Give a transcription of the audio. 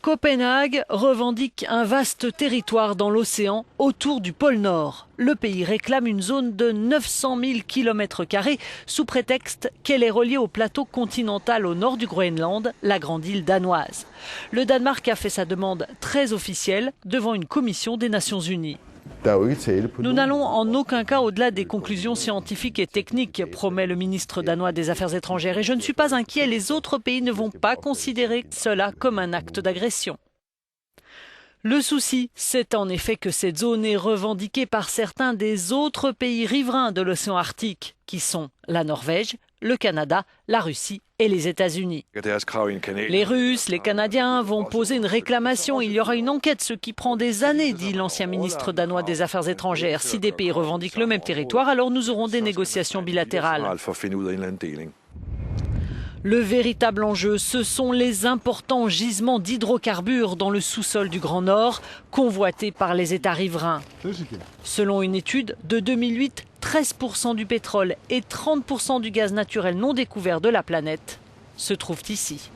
Copenhague revendique un vaste territoire dans l'océan autour du pôle Nord. Le pays réclame une zone de 900 000 km² sous prétexte qu'elle est reliée au plateau continental au nord du Groenland, la grande île danoise. Le Danemark a fait sa demande très officielle devant une commission des Nations Unies. Nous n'allons en aucun cas au-delà des conclusions scientifiques et techniques, promet le ministre danois des Affaires étrangères. Et je ne suis pas inquiet, les autres pays ne vont pas considérer cela comme un acte d'agression. Le souci, c'est en effet que cette zone est revendiquée par certains des autres pays riverains de l'océan Arctique, qui sont la Norvège, le Canada, la Russie et les États-Unis. Les Russes, les Canadiens vont poser une réclamation. Il y aura une enquête, ce qui prend des années, dit l'ancien ministre danois des Affaires étrangères. Si des pays revendiquent le même territoire, alors nous aurons des négociations bilatérales. Le véritable enjeu, ce sont les importants gisements d'hydrocarbures dans le sous-sol du Grand Nord, convoités par les États riverains. Selon une étude de 2008, 13% du pétrole et 30% du gaz naturel non découvert de la planète se trouvent ici.